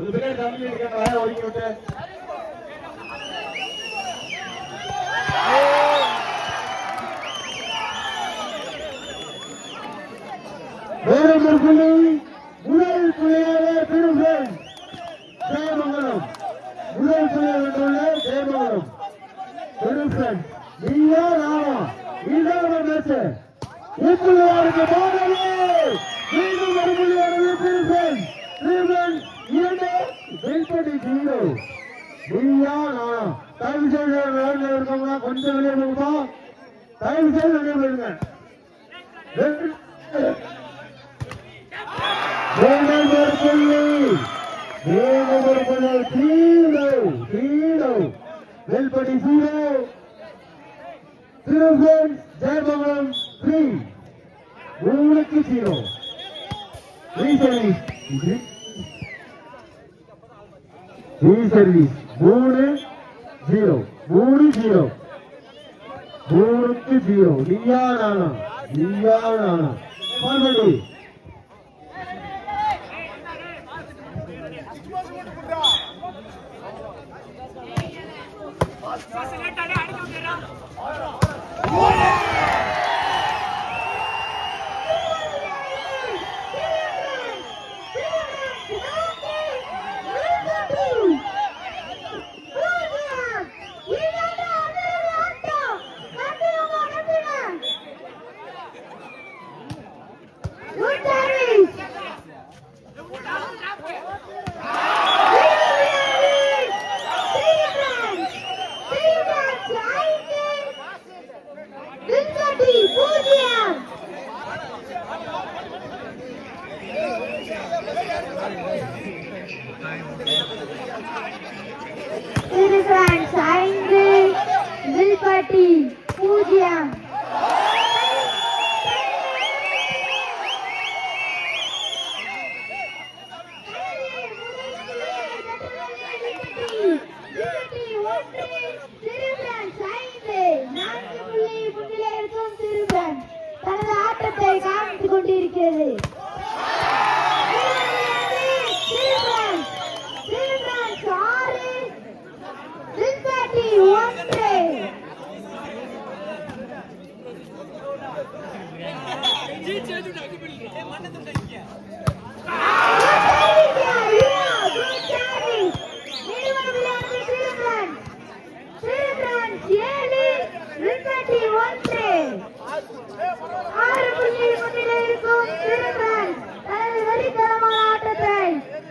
பின்னாடி தம்பி இருக்காங்க ஒதுக்கி விட்டு முதல் புள்ளியாக திருமங்கலம் ஜெயமங்கலம் முதல் புள்ளியாக வென்றுள்ள ஜெயமங்கலம் திருமங்கலம் நீயா நானா இதான் மேட்ச் இப்படியாருக்கு போனது மீண்டும் ஒரு புள்ளியானது திருமங்கலம் இரண்டு வெல்படி 0 நீயா நானா தயவு செய்து வேலையில் இருக்கவங்க கொஞ்சம் வெளியே போகுமா தயவு செய்து வெளியே போயிருங்க வெல்படி 0 திருமங்கலம் ஜெயமங்கலம் 3 உங்களுக்கு 0 சர்வீஸ் 3-0 நீயா நானா மறுபடி வில்பட்டி 0 தனது ஆட்டத்தை காமித்துக் கொண்டிருக்கிறது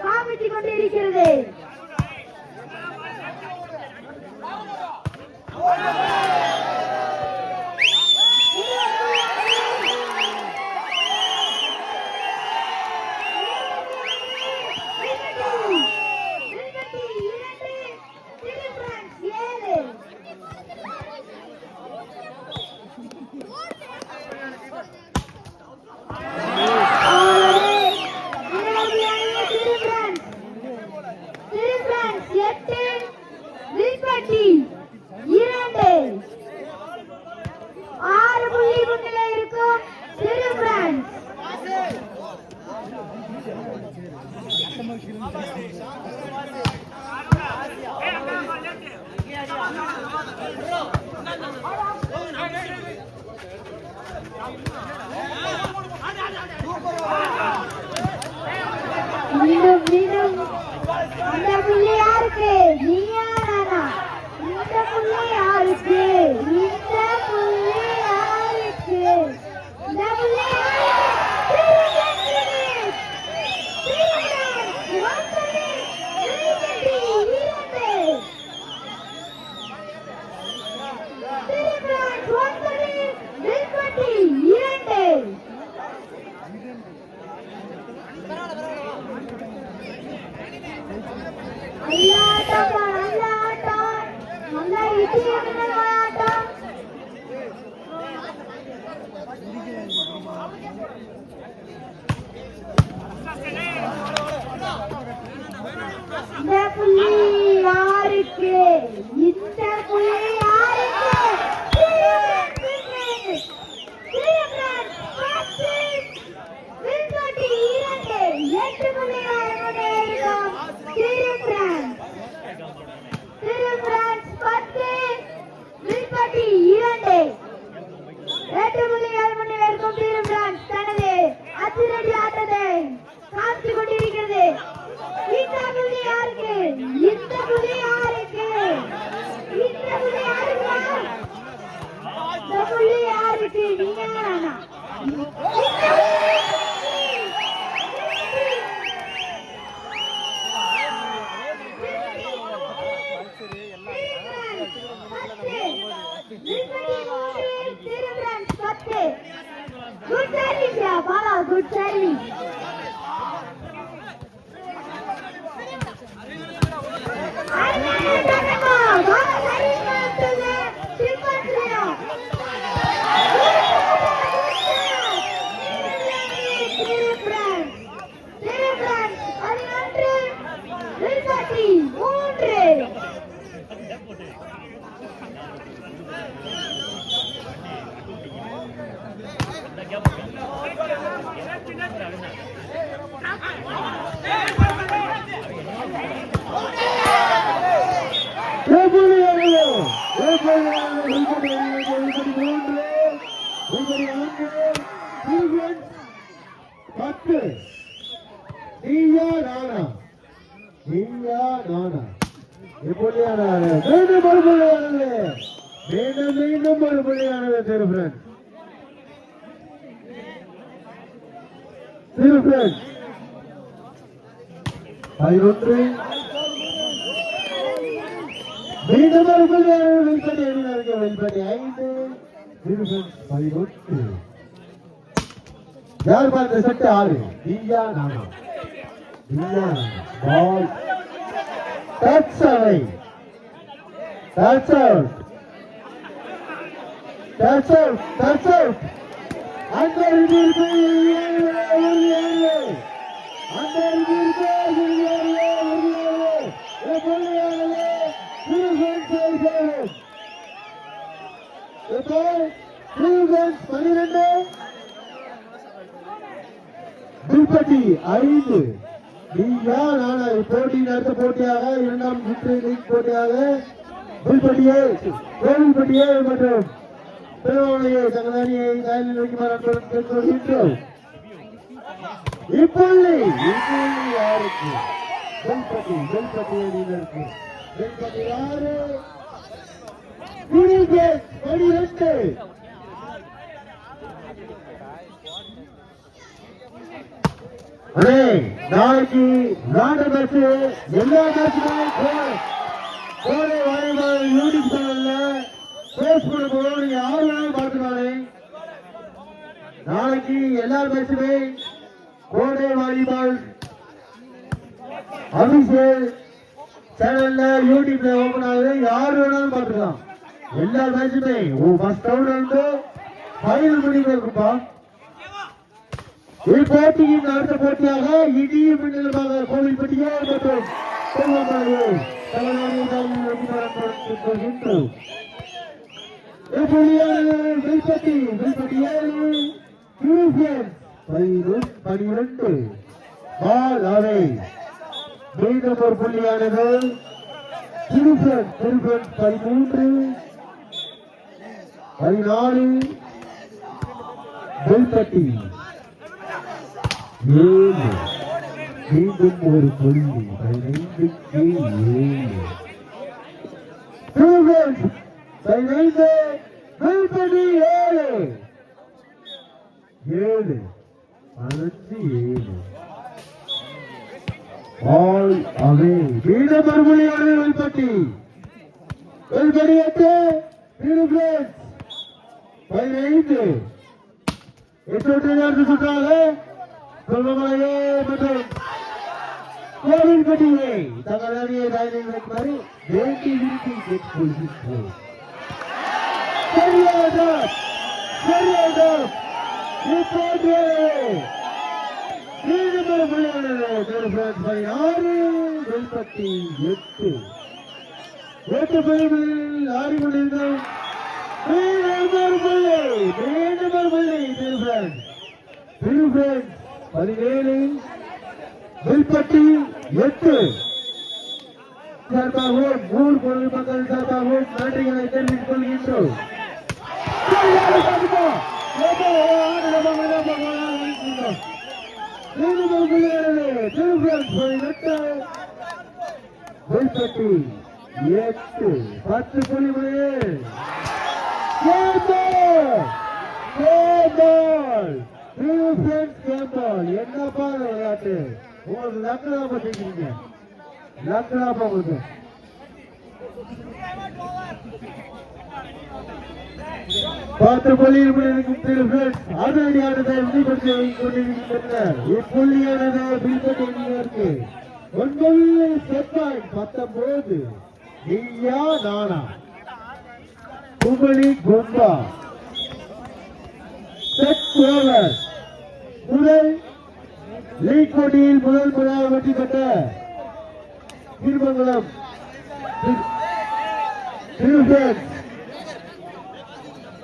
காமித்துக் கொண்டிருக்கிறது good service. மீண்டும் மறுபடியானது திருஃபிரண்ட் பதினொன்று மீண்டும் மறுபடியானது வெளிப்பட்டி எண்ணினார்கள் வெளிப்பட்டி 5 திருஃபிரண்ட் 11 யார் பார்த்த சட்டு 6 நீயா நானா பால் டச் அவை That's out. That's out. That's out. Under the போட்டியாக இரண்டாம் சுற்று லீக் போட்டியாக புல்பட்டியை மற்றும் திருவள்ளுவரையை தங்கதானியை காயலில் வைக்குமாறு இப்பள்ளி யாருக்கு புல்பட்டி அணியினருக்கு புல்பட்டி 6 நாளைக்கு நாடு மேட்ச் எல்லா மேட்சுமே கோடை வாலிபால் யூடியூப் சேனல்ல பேஸ்புக் நீங்க யாரு வேணாலும் பார்த்துக்காங்க. நாளைக்கு எல்லா மேட்சுமே கோடை வாலிபால் அபிஷேக் சேனல்ல யூடியூப்ல ஓபன் ஆகுது. யாரு வேணாலும் பார்த்துக்கலாம். எல்லா மேட்சுமே ஃபர்ஸ்ட் ரவுண்ட் வந்து ஃபைனல் முடிவு இருக்குப்பா. இப்போட்டியின் அடுத்த போட்டியாக இடியும் மின்னலுமாக கோவில்பட்டியார் மற்றும் மீண்டும் ஒரு புள்ளியானது 13 14 வெல்பட்டி 7 மீண்டும் ஒரு புள்ளி 15 வெல்பட்டி 7 ஆல் அவே மீண்டும் ஒரு புள்ளியானது வெல்பட்டி 8 15 எட்டு சுற்றாக சொல்வமலையே மற்றும் கோவில்பட்டியை தங்கள் அணியை ராயலில் வைக்குமாறு வேண்டி விரும்பி கேட்டுக்கொள்கின்றோம். இப்போது மீண்டும் புள்ளியானது 6 வெல்பட்டி 8 புள்ளிகளில் ஆடிக்கொண்டிருந்தோம். மீண்டும் புள்ளி 17 வெல்பட்டி 8 சார்பாகவும் ஊர் பொதுமக்கள் சார்பாகவும் நன்றிகளை தெரிவித்துக் கொள்கின்றோம். வெல்பட்டி 8 10 புள்ளிகளில் என்னப்பா விளையாட்டு உங்களுக்கு லக்னாபா செய்கிறீங்க. லக்னாபா உங்களுக்கு 10 புள்ளியில் கொண்டிருக்கும் அதிரடியானதை வெளிப்படுத்தி கொண்டிருக்கின்றனர். இப்புள்ளியானது பிடிப்பட்டு 9 செட் பாயிண்ட் 19 நீயா நானா கும்பலி கும்பா செட் ஓவர். முதல் லீக் போட்டியில் முதல் முறையாக வெற்றி பெற்ற திருமங்கலம்